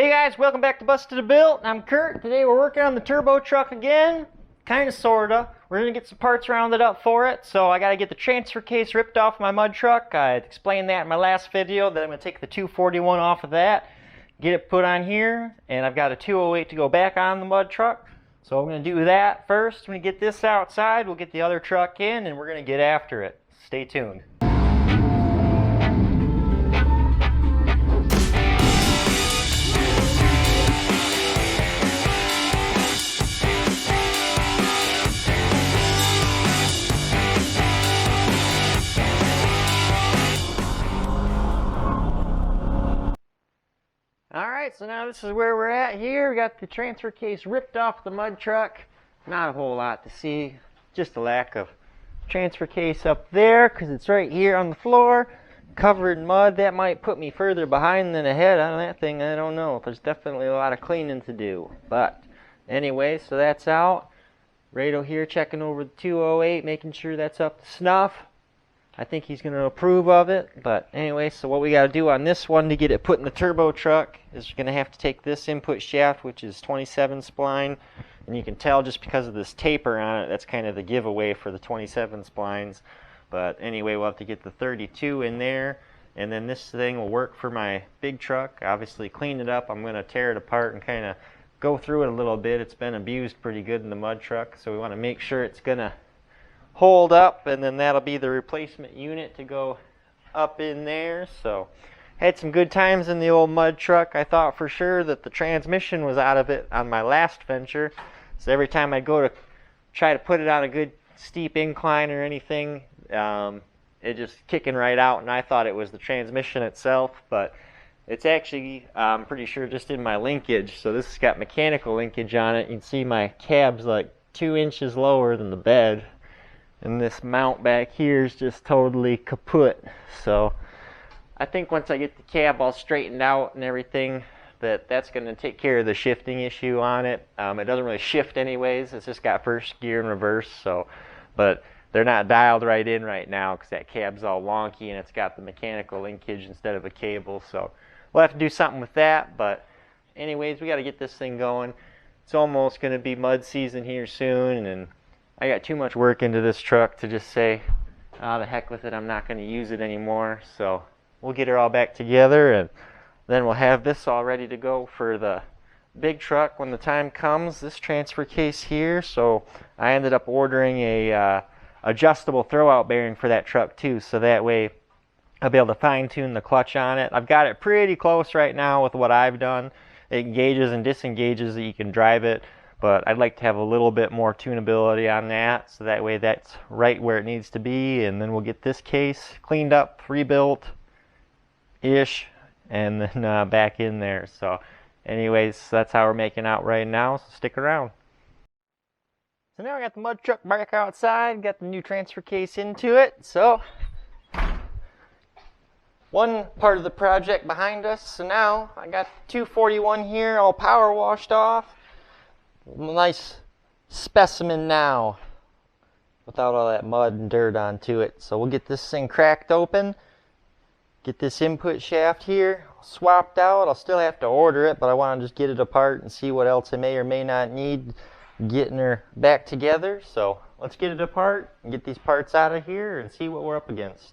Hey guys, welcome back to Busted to Build. I'm Kurt. Today we're working on the turbo truck again. Kinda, sorta. We're gonna get some parts rounded up for it. So I gotta get the transfer case ripped off my mud truck. I explained that in my last video. Then I'm gonna take the 241 off of that, get it put on here, and I've got a 208 to go back on the mud truck. So I'm gonna do that first. When we get this outside, we'll get the other truck in and we're gonna get after it. Stay tuned. Alright, so now this is where we're at here. We got the transfer case ripped off the mud truck. Not a whole lot to see, just a lack of transfer case up there because it's right here on the floor, covered in mud. That might put me further behind than ahead on that thing. I don't know. There's definitely a lot of cleaning to do. But anyway, so that's out. Rado here checking over the 208, making sure that's up to snuff. I think he's going to approve of it, but anyway, so what we got to do on this one to get it put in the turbo truck is we're going to have to take this input shaft, which is 27 spline, and you can tell just because of this taper on it, that's kind of the giveaway for the 27 splines. But anyway, we'll have to get the 32 in there, and then this thing will work for my big truck. Obviously clean it up. I'm going to tear it apart and kind of go through it a little bit. It's been abused pretty good in the mud truck, so we want to make sure it's going to hold up, and then that'll be the replacement unit to go up in there. So had some good times in the old mud truck. I thought for sure that the transmission was out of it on my last venture, so every time I go to try to put it on a good steep incline or anything, it just kicking right out, and I thought it was the transmission itself, but it's actually, I'm pretty sure, just in my linkage. So this has got mechanical linkage on it. You can see my cab's like 2 inches lower than the bed. And this mount back here is just totally kaput. So I think once I get the cab all straightened out and everything, that's going to take care of the shifting issue on it. It doesn't really shift anyways. It's just got first gear and reverse. So, but they're not dialed right in right now because that cab's all wonky and it's got the mechanical linkage instead of a cable. So we'll have to do something with that. But anyways, we got to get this thing going. It's almost going to be mud season here soon, and I got too much work into this truck to just say, oh, the heck with it, I'm not going to use it anymore. So we'll get it all back together, and then we'll have this all ready to go for the big truck when the time comes. This transfer case here, so I ended up ordering a adjustable throwout bearing for that truck too, so that way I'll be able to fine tune the clutch on it. I've got it pretty close right now with what I've done. It engages and disengages that you can drive it. But I'd like to have a little bit more tunability on that, so that way that's right where it needs to be, and then we'll get this case cleaned up, rebuilt-ish, and then back in there. So anyways, that's how we're making out right now, so stick around. So now I got the mud truck back outside, got the new transfer case into it, so one part of the project behind us. So now I got 241 here all power washed off. Nice specimen now without all that mud and dirt onto it. So we'll get this thing cracked open, get this input shaft here swapped out. I'll still have to order it, but I want to just get it apart and see what else I may or may not need getting her back together. So let's get it apart and get these parts out of here and see what we're up against.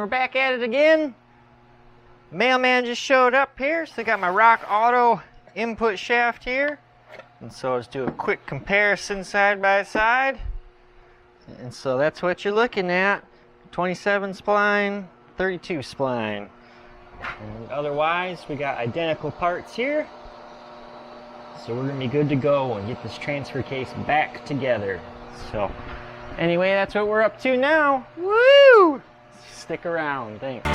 we're back at it again. Mailman just showed up here, so I got my Rock Auto input shaft here. And so let's do a quick comparison side by side. And so that's what you're looking at. 27 spline, 32 spline. And otherwise, we got identical parts here. So we're gonna be good to go and get this transfer case back together. So anyway, that's what we're up to now. Woo! Stick around, thanks.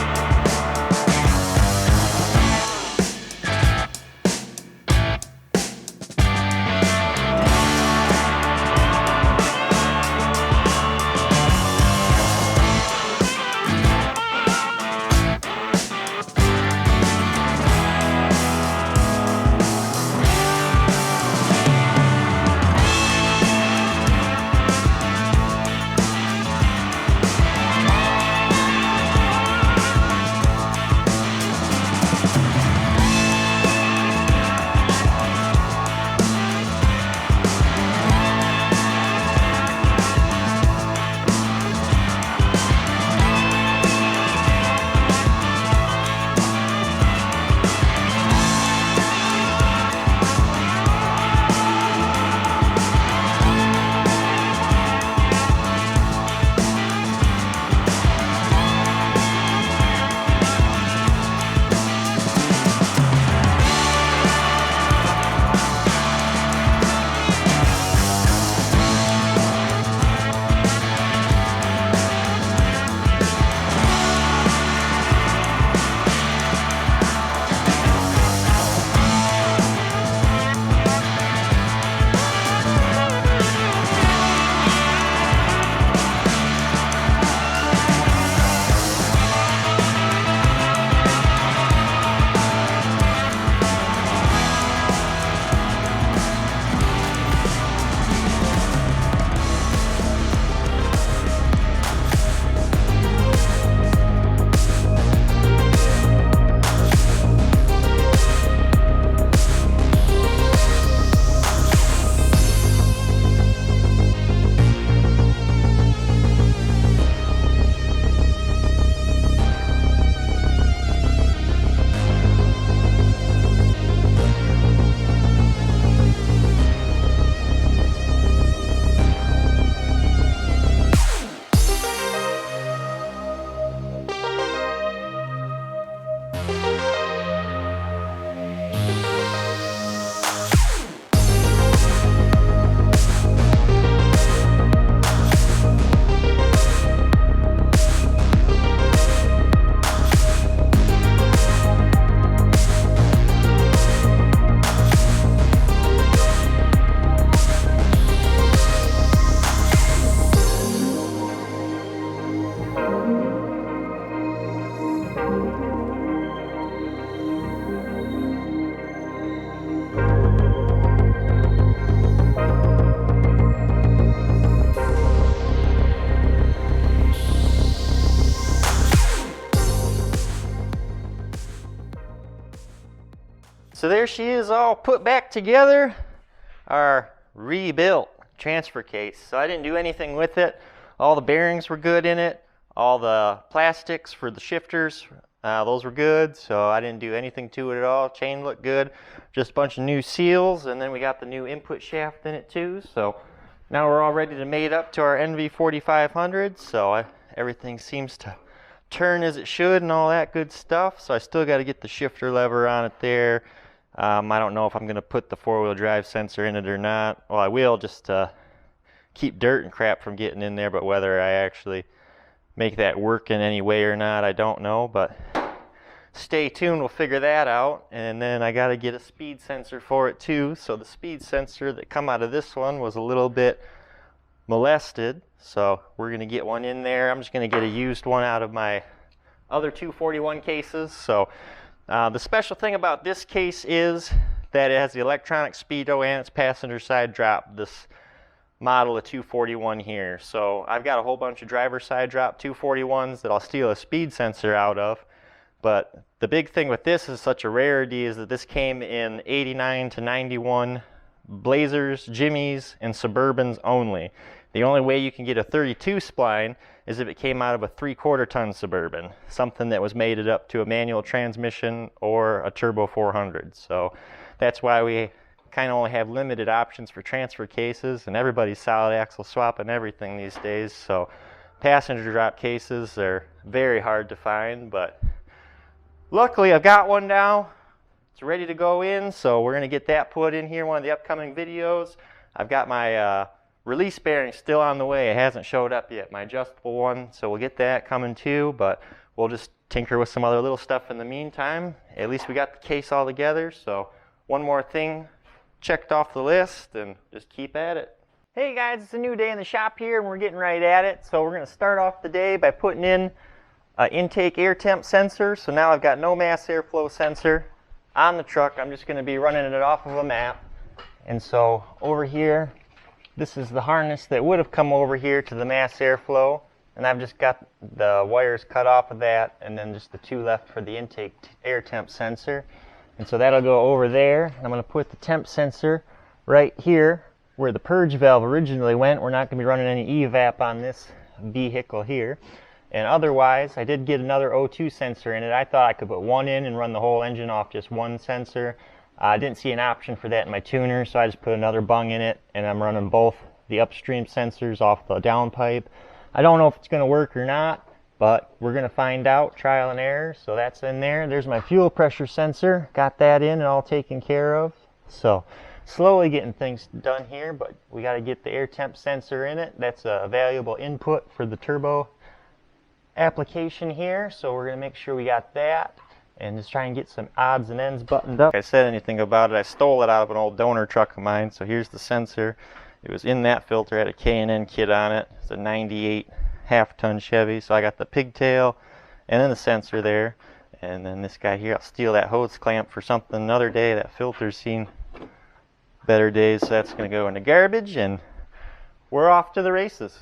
So there she is, all put back together, our rebuilt transfer case. So I didn't do anything with it. All the bearings were good in it. All the plastics for the shifters, those were good. So I didn't do anything to it at all. Chain looked good. Just a bunch of new seals, and then we got the new input shaft in it too. So now we're all ready to mate up to our NV4500. So everything seems to turn as it should and all that good stuff. So I still got to get the shifter lever on it there. I don't know if I'm going to put the four-wheel drive sensor in it or not. Well, I will, just to keep dirt and crap from getting in there, but whether I actually make that work in any way or not, I don't know. But stay tuned, we'll figure that out. And then I got to get a speed sensor for it too. So the speed sensor that come out of this one was a little bit molested, so we're going to get one in there. I'm just going to get a used one out of my other 241 cases. So the special thing about this case is that it has the electronic speedo and its passenger side drop, this model of 241 here. So I've got a whole bunch of driver side drop 241s that I'll steal a speed sensor out of. But the big thing with this is such a rarity is that this came in 89 to 91 Blazers, Jimmys, and Suburbans only. The only way you can get a 32 spline as if it came out of a 3/4 ton Suburban, something that was mated up to a manual transmission or a turbo 400. So that's why we kind of only have limited options for transfer cases, and everybody's solid axle swapping everything these days. So passenger drop cases are very hard to find, but luckily I've got one now. It's ready to go in, so we're going to get that put in here in one of the upcoming videos. I've got my release bearing still on the way. It hasn't showed up yet, my adjustable one, so we'll get that coming too, but we'll just tinker with some other little stuff in the meantime. At least we got the case all together, so one more thing checked off the list and just keep at it. Hey guys, it's a new day in the shop here and we're getting right at it. So we're going to start off the day by putting in an intake air temp sensor. So now I've got no mass airflow sensor on the truck. I'm just going to be running it off of a map. And so over here, this is the harness that would have come over here to the mass airflow, and I've just got the wires cut off of that, and then just the two left for the intake air temp sensor. And so that'll go over there. I'm going to put the temp sensor right here where the purge valve originally went. We're not going to be running any evap on this vehicle here. And otherwise, I did get another O2 sensor in it. I thought I could put one in and run the whole engine off just one sensor. I didn't see an option for that in my tuner, so I just put another bung in it, and I'm running both the upstream sensors off the downpipe. I don't know if it's going to work or not, but we're going to find out, trial and error. So that's in there. There's my fuel pressure sensor. Got that in and all taken care of. So slowly getting things done here, but we got to get the air temp sensor in it. That's a valuable input for the turbo application here, so we're going to make sure we got that. And just try and get some odds and ends buttoned up. If I said anything about it, I stole it out of an old donor truck of mine. So here's the sensor. It was in that filter, it had a K&N kit on it. It's a 98 half-ton Chevy. So I got the pigtail and then the sensor there. And then this guy here, I'll steal that hose clamp for something another day. That filter's seen better days, so that's going to go in the garbage. And we're off to the races.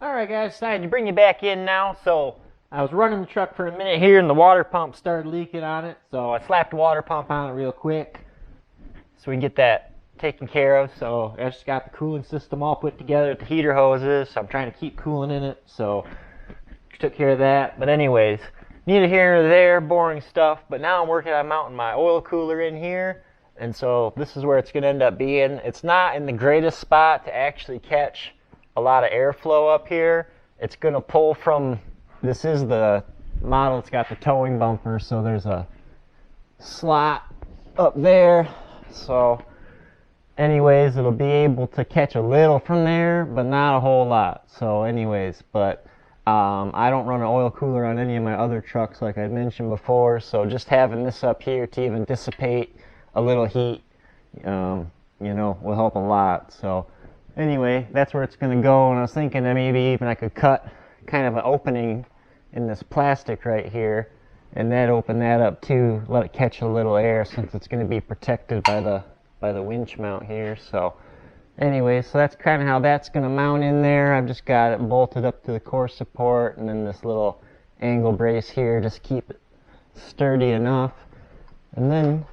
Alright guys, decided to bring you back in now. So I was running the truck for a minute here and the water pump started leaking on it. So I slapped the water pump on it real quick so we can get that taken care of. So I just got the cooling system all put together with the heater hoses. So I'm trying to keep cooling in it. So took care of that. But anyways, neither here nor there, boring stuff. But now I'm working on mounting my oil cooler in here. And so this is where it's going to end up being. It's not in the greatest spot to actually catch a lot of airflow up here. It's going to pull from, this is the model, it's got the towing bumper, so there's a slot up there. So anyways, it'll be able to catch a little from there, but not a whole lot. So anyways, but I don't run an oil cooler on any of my other trucks like I mentioned before, so just having this up here to even dissipate a little heat, you know, will help a lot. So anyway, that's where it's going to go. And I was thinking that maybe even I could cut kind of an opening in this plastic right here, and that open that up too, let it catch a little air, since it's going to be protected by the winch mount here. So anyway, so that's kind of how that's going to mount in there. I've just got it bolted up to the core support, and then this little angle brace here, just keep it sturdy enough. And then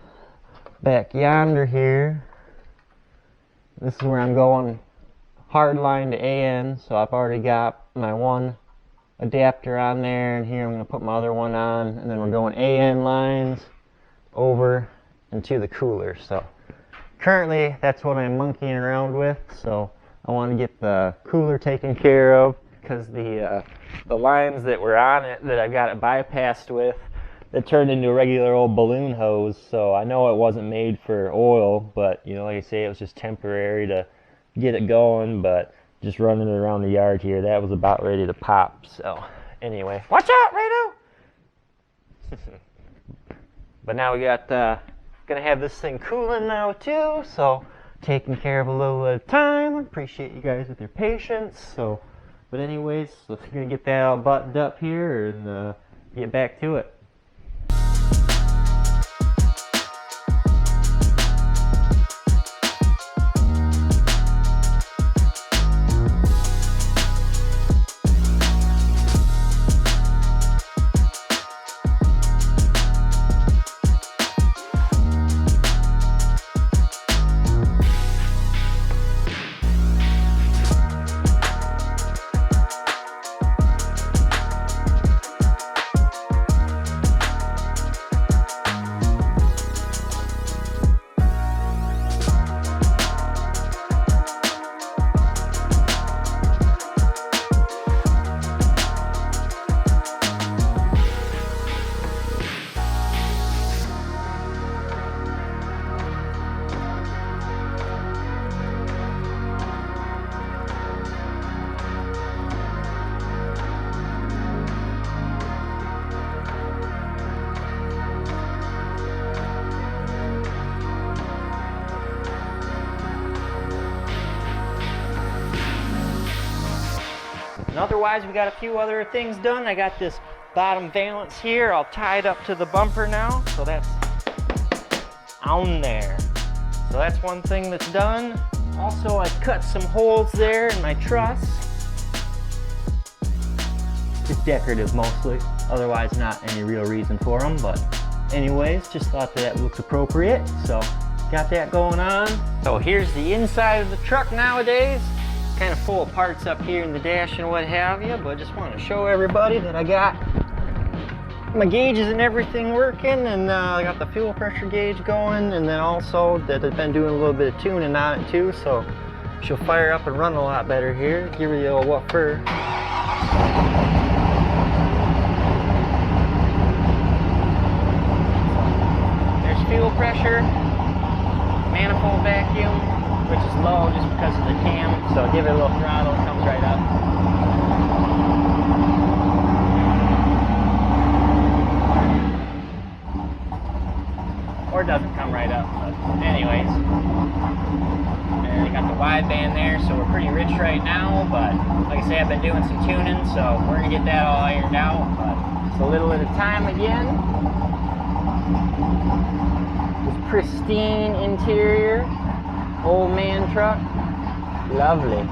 back yonder here, this is where I'm going hard line to AN, so I've already got my one adapter on there, and here I'm going to put my other one on, and then we're going AN lines over into the cooler. So currently that's what I'm monkeying around with. So I want to get the cooler taken care of, because the lines that were on it that I got it bypassed with, that turned into a regular old balloon hose. So I know it wasn't made for oil, but you know, like I say, it was just temporary to get it going. But just running it around the yard here, that was about ready to pop. So anyway, watch out, Rado! But now we got gonna have this thing cooling now too, so taking care of a little at a time. I appreciate you guys with your patience. So but anyways, so we're gonna get that all buttoned up here and get back to it. And otherwise, we got a few other things done. I got this bottom valance here all tied up to the bumper now, so that's on there. So that's one thing that's done. Also, I cut some holes there in my truss. Just decorative mostly, otherwise not any real reason for them, but anyways, just thought that looked appropriate, so got that going on. So here's the inside of the truck nowadays. Kind of full of parts up here in the dash and what have you, but just want to show everybody that I got my gauges and everything working, and I got the fuel pressure gauge going, and then also that I've been doing a little bit of tuning on it too, so she'll fire up and run a lot better here. Give her the old what for. There's fuel pressure, manifold vacuum, which is low just because of the cam, so give it a little throttle, it comes right up. Or it doesn't come right up, but anyways. And we got the wideband there, so we're pretty rich right now, but like I say, I've been doing some tuning, so we're gonna get that all ironed out, but just a little at a time again. This pristine interior. Old man truck, lovely.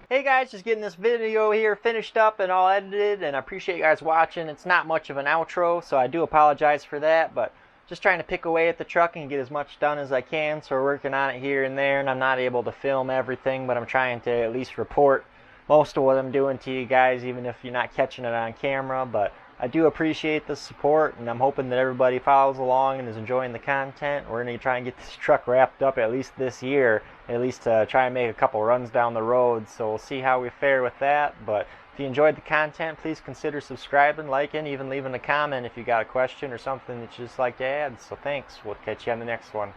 Hey guys, just getting this video here finished up and all edited, and I appreciate you guys watching. It's not much of an outro, so I do apologize for that, but just trying to pick away at the truck and get as much done as I can. So we're working on it here and there, and I'm not able to film everything, but I'm trying to at least report most of what I'm doing to you guys, even if you're not catching it on camera. But I do appreciate the support, and I'm hoping that everybody follows along and is enjoying the content. We're going to try and get this truck wrapped up at least this year, at least try and make a couple runs down the road, so we'll see how we fare with that. But if you enjoyed the content, please consider subscribing, liking, even leaving a comment if you got a question or something that you'd just like to add. So thanks. We'll catch you on the next one.